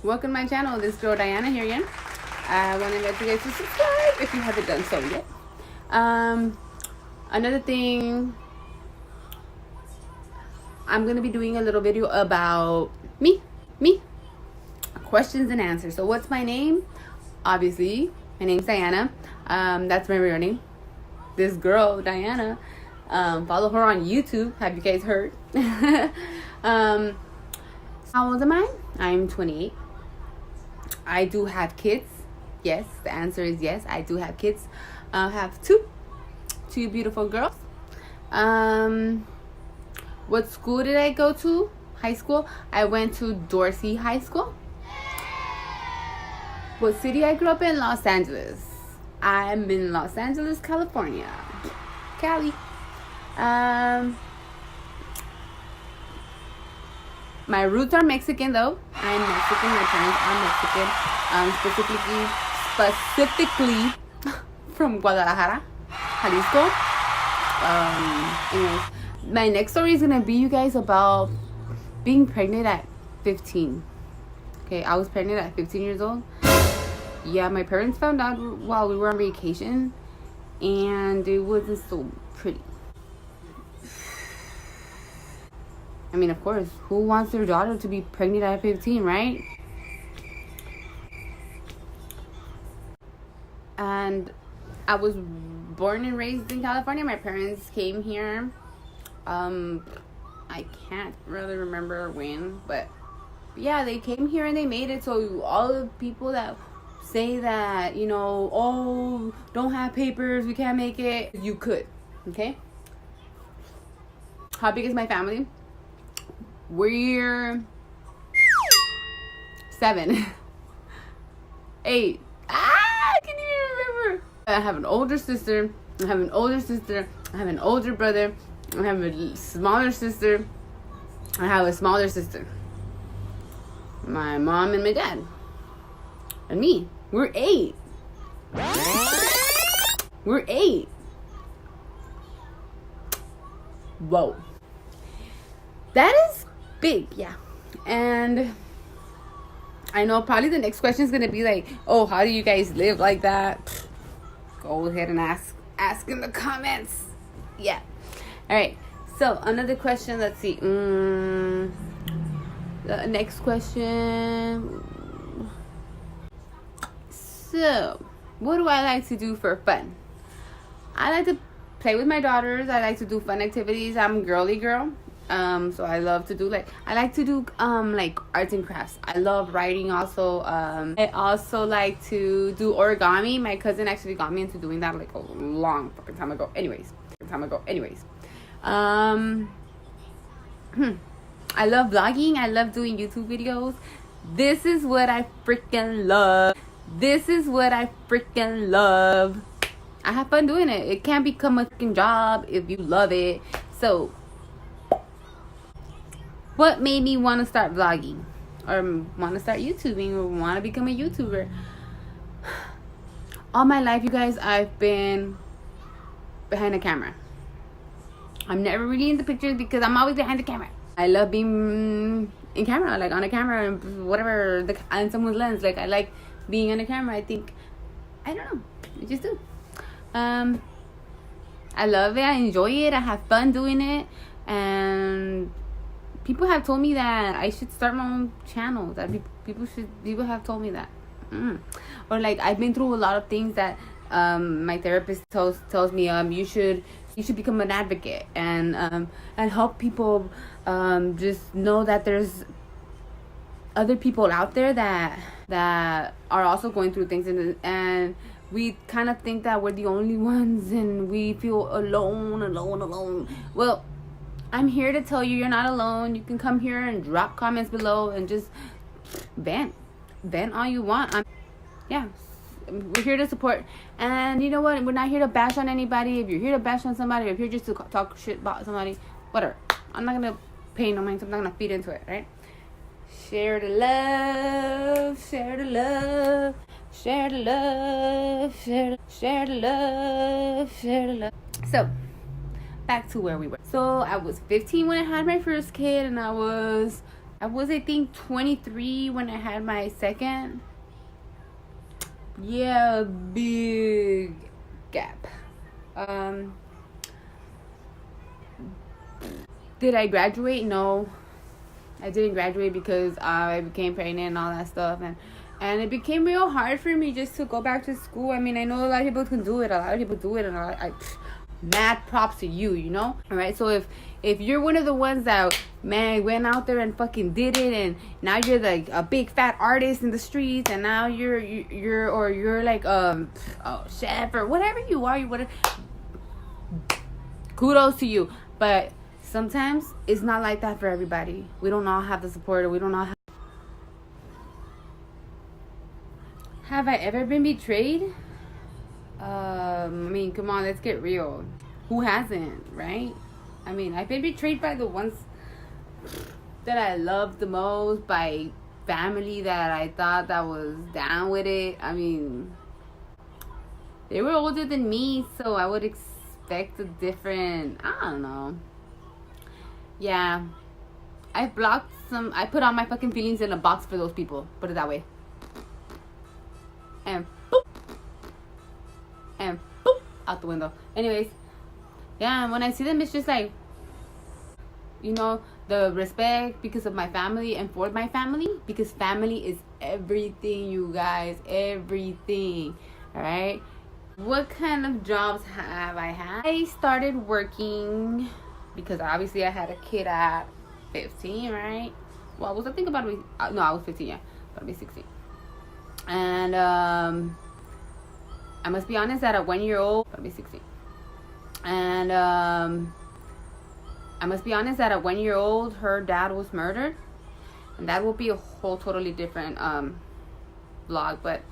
Welcome to my channel. This girl Diana here again. I want to invite you guys to subscribe if you haven't done so yet. Another thing, I'm going to be doing a little video about me, questions and answers. So what's my name? Obviously, my name's Diana. That's my real name. This girl Diana. Follow her on YouTube. Have you guys heard? How old am I? I'm 28. I do have kids. Yes, the answer is yes. I do have kids. I have two beautiful girls. What school did I go to? High school. I went to Dorsey High School. What city I grew up in? Los Angeles. I'm in Los Angeles, California. Cali. My roots are Mexican though. I'm Mexican. My parents are Mexican. Specifically from Guadalajara, Jalisco. Anyways, my next story is gonna be, you guys, about being pregnant at 15. Okay, I was pregnant at 15 years old. Yeah, my parents found out while we were on vacation, and it wasn't so pretty. I mean, of course, who wants their daughter to be pregnant at 15, right? And I was born and raised in California. My parents came here. I can't really remember when, but yeah, they came here and they made it. So all the people that say that, you know, oh, don't have papers, we can't make it, you could, okay? How big is my family? We're 7, 8. I can't even remember. I have an older sister. I have an older brother. I have a smaller sister. I have a smaller sister. My mom and my dad. And me. We're 8. We're 8. Whoa. That is big, yeah. And I know probably the next question is gonna be like, oh, how do you guys live like that? Go ahead and ask in the comments. Yeah. All right. So another question. Let's see. The next question. So, what do I like to do for fun? I like to play with my daughters. I like to do fun activities. I'm a girly girl. So I love to do like arts and crafts. I love writing also. I also like to do origami. My cousin actually got me into doing that like a long fucking time ago. Anyways. I love vlogging. I love doing YouTube videos. This is what I freaking love. I have fun doing it. It can't become a fucking job if you love it. So what made me want to start vlogging or want to start YouTubing or want to become a YouTuber? All my life, you guys, I've been behind a camera. I'm never really in the pictures because I'm always behind the camera. I love being in camera, like on a camera and whatever, on someone's lens. Like, I like being on a camera. I don't know. I just do. I love it. I enjoy it. I have fun doing it. And people have told me that I should start my own channel. That people have told me that. Or like, I've been through a lot of things that my therapist tells me you should become an advocate and help people just know that there's other people out there that are also going through things, and we kind of think that we're the only ones and we feel alone. Well, I'm here to tell you, you're not alone. You can come here and drop comments below and just vent all you want. We're here to support. And you know what? We're not here to bash on anybody. If you're here to bash on somebody, or if you're just to talk shit about somebody, whatever. I'm not gonna pay no mind. I'm not gonna feed into it, right? Share the love. Share the love. Share the love. Share the love. Share the love. So, back to where we were. So I was 15 when I had my first kid, and I was I was, I think, 23 when I had my second. Yeah, big gap. Did I graduate? No, I didn't graduate because I became pregnant and all that stuff, and it became real hard for me just to go back to school. I mean, I know a lot of people can do it. A lot of people do it, and mad props to you, you know. All right, so if you're one of the ones that, man, went out there and fucking did it, and now you're like a big fat artist in the streets, and now you're like a chef or whatever you are, kudos to you. But sometimes it's not like that for everybody. We don't all have the support, or we don't all have I ever been betrayed? I mean, come on, let's get real. Who hasn't, right? I mean, I've been betrayed by the ones that I loved the most, by family that I thought that was down with it. I mean, they were older than me, so I would expect a different, I don't know. Yeah, I blocked some, I put all my fucking feelings in a box for those people, put it that way. And boop, and boop, out the window. Anyways, yeah, and when I see them, it's just like, you know, the respect because of my family and for my family, because family is everything, you guys, everything. All right, what kind of jobs have I had? I started working because obviously I had a kid at 15, right? Well, was I think about it? No, I was 15, yeah, but I'll be 16. And I must be honest that at 1 year old, I'll be 16. And I must be honest that at 1 year old, her dad was murdered, and that will be a whole totally different vlog. But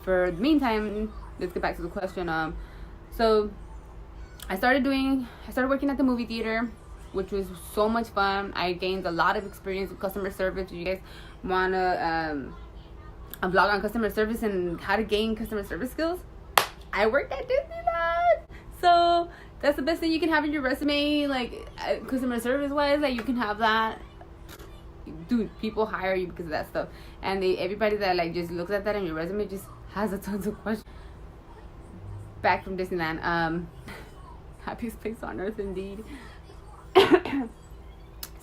for the meantime, let's get back to the question. So I started working at the movie theater, which was so much fun. I gained a lot of experience with customer service. If you guys wanna a vlog on customer service and how to gain customer service skills, I worked at Disneyland. So that's the best thing you can have in your resume, like customer service wise. Like, you can have that. Dude, people hire you because of that stuff, and everybody that like just looks at that in your resume just has a tons of questions. Back from Disneyland, happiest place on earth indeed.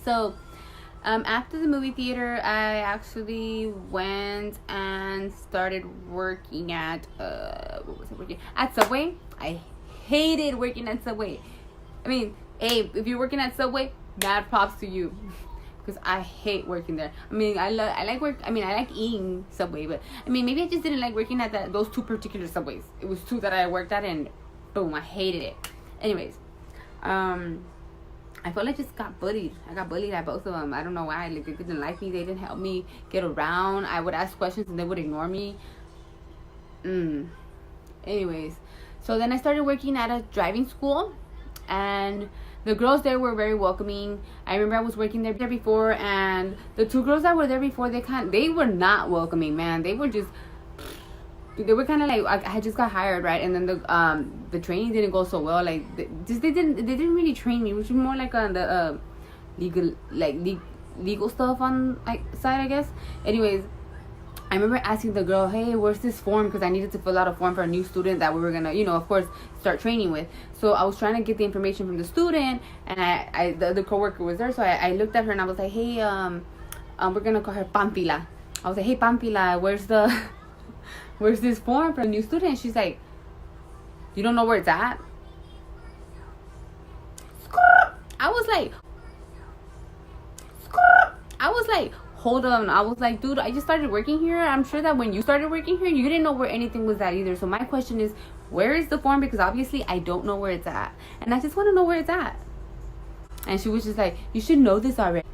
So after the movie theater, I actually went and started working at what was I working at? Subway. I hated working at Subway. I mean, hey, if you're working at Subway, mad props to you, because I hate working there. I mean, I like eating Subway, but I mean, maybe I just didn't like working at those two particular Subways. It was two that I worked at, and boom, I hated it. Anyways, I felt like I just got bullied. I got bullied at both of them. I don't know why. Like, they didn't like me. They didn't help me get around. I would ask questions and they would ignore me. Anyways, so then I started working at a driving school, and the girls there were very welcoming. I remember I was working there before, and the two girls that were there before, they were not welcoming, man. They were kind of like, I had just got hired, right? And then the training didn't go so well. Like, they didn't really train me, which was more like on the legal stuff on side, I guess. Anyways, I remember asking the girl, hey, where's this form? Because I needed to fill out a form for a new student that we were gonna, of course, start training with. So I was trying to get the information from the student, and the coworker was there. So I looked at her and I was like, hey, we're gonna call her Pampila. I was like, hey, Pampila, where's this form for a new student? And she's like, you don't know where it's at? I was like, hold on. I was like, dude, I just started working here. I'm sure that when you started working here, you didn't know where anything was at either. So my question is, where is the form? Because obviously I don't know where it's at, and I just want to know where it's at. And she was just like, you should know this already.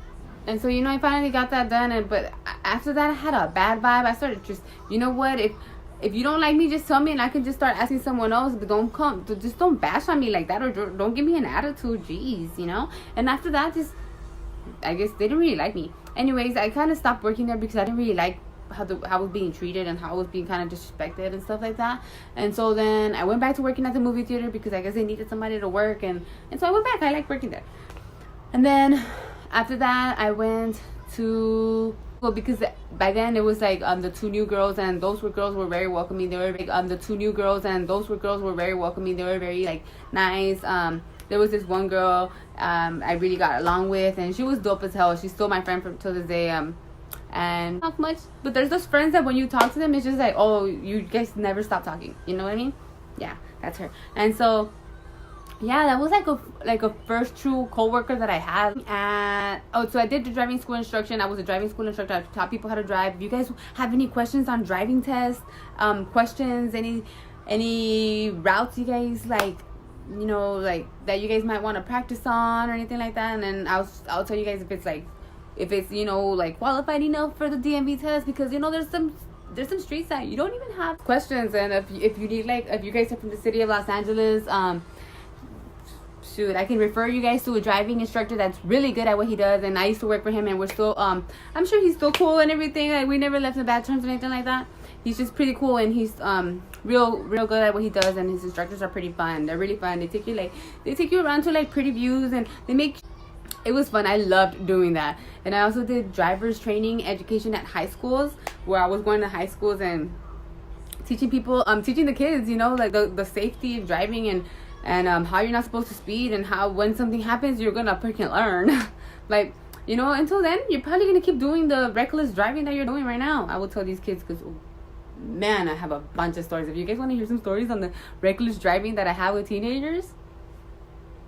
And so, I finally got that done. But after that, I had a bad vibe. I started just, you know what? If you don't like me, just tell me, and I can just start asking someone else. But just don't bash on me like that, or don't give me an attitude. Jeez, And after that, I guess they didn't really like me. Anyways, I kind of stopped working there because I didn't really like how I was being treated and how I was being kind of disrespected and stuff like that. And so then I went back to working at the movie theater because I guess they needed somebody to work. And so I went back. I like working there. And then after that, I went to, well, because by then it was like the two new girls, and those girls were very welcoming. They were the two new girls, and those girls were very welcoming. They were very like nice. There was this one girl I really got along with, and she was dope as hell. She's still my friend till this day. And not much, but there's those friends that when you talk to them, it's just like, oh, you guys never stop talking. You know what I mean? Yeah, that's her. And so, yeah, that was like a first true coworker that I had. And so I did the driving school instruction. I was a driving school instructor. I taught people how to drive. If you guys have any questions on driving tests, questions, any routes you guys like, you know, like that you guys might want to practice on or anything like that, and then I'll tell you guys if it's you know, like qualified enough for the DMV test, because you know there's some streets that you don't even have questions. And if you need, like, if you guys are from the city of Los Angeles, shoot, I can refer you guys to a driving instructor that's really good at what he does, and I used to work for him, and we're still I'm sure he's still cool and everything. Like, we never left in bad terms or anything like that. He's just pretty cool, and he's real good at what he does, and his instructors are pretty fun. They're really fun. They take you around to like pretty views, and it was fun. I loved doing that. And I also did driver's training education at high schools, where I was going to high schools and teaching the kids, you know, like the safety of driving, and how you're not supposed to speed, and how when something happens you're gonna freaking learn. Like, you know, until then you're probably gonna keep doing the reckless driving that you're doing right now. I will tell these kids, because man, I have a bunch of stories. If you guys want to hear some stories on the reckless driving that I have with teenagers,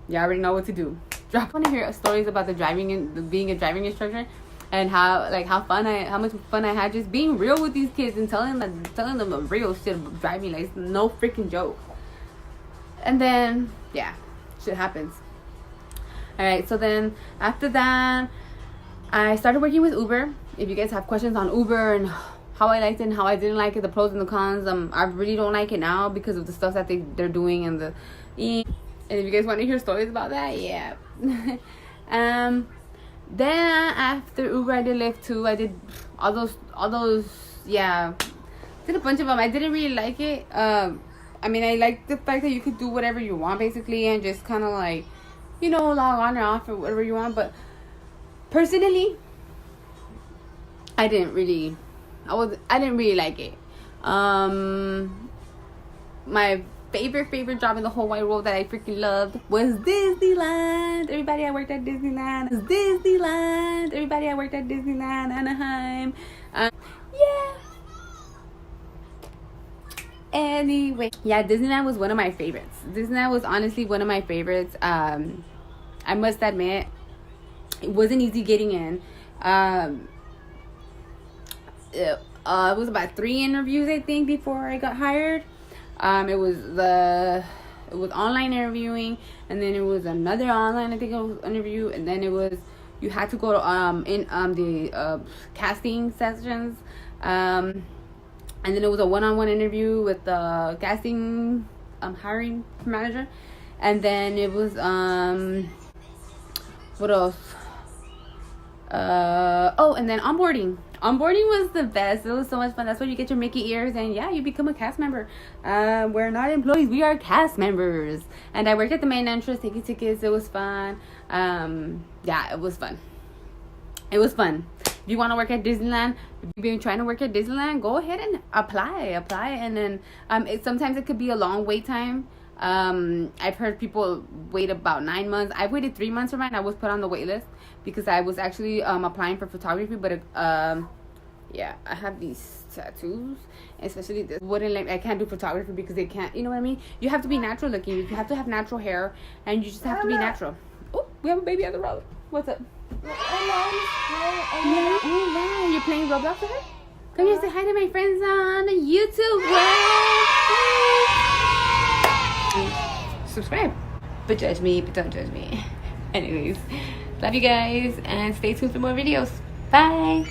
you already know what to do. I want to hear stories about the driving and being a driving instructor, and how much fun I had just being real with these kids and telling them the real shit about driving. Like, it's no freaking joke. And then, yeah, shit happens. Alright, so then after that, I started working with Uber. If you guys have questions on Uber and how I liked it and how I didn't like it, the pros and the cons, I really don't like it now because of the stuff that they're doing, and and if you guys want to hear stories about that, yeah. Then after Uber, I did Lyft too. I did all those, yeah. Did a bunch of them. I didn't really like it. I mean, I like the fact that you could do whatever you want basically, and just kind of like, you know, log on or off or whatever you want. But personally, I didn't really like it. My favorite job in the whole wide world that I freaking loved was Disneyland. Everybody, I worked at Disneyland. Everybody, I worked at Disneyland, Anaheim. Yeah. Anyway, yeah, Disneyland was one of my favorites. Disneyland was honestly one of my favorites. I must admit, it wasn't easy getting in. It was about 3 interviews, I think, before I got hired. It was online interviewing, and then it was another online, I think it was interview, and then you had to go to the casting sessions, and then it was a one-on-one interview with the casting hiring manager, and then it was what else? And then onboarding. Onboarding was the best. It was so much fun. That's where you get your Mickey ears, and yeah, you become a cast member. We're not employees, we are cast members. And I worked at the main entrance taking tickets. It was fun. Yeah, it was fun. It was fun. If you want to work at Disneyland, if you've been trying to work at Disneyland, go ahead and apply. And then sometimes it could be a long wait time. I've heard people wait about 9 months. I waited 3 months for mine. I was put on the wait list because I was actually applying for photography, but yeah, I have these tattoos, especially this wouldn't let me. I can't do photography because they can't, you know what I mean? You have to be natural looking. You have to have natural hair, and you just have to be natural. Oh, we have a baby on the road. What's up? Yeah. Oh wow, you're playing Roblox with her? Come here, say hi to my friends on YouTube. Subscribe, but judge me, but don't judge me. Anyways, love you guys, and stay tuned for more videos. Bye.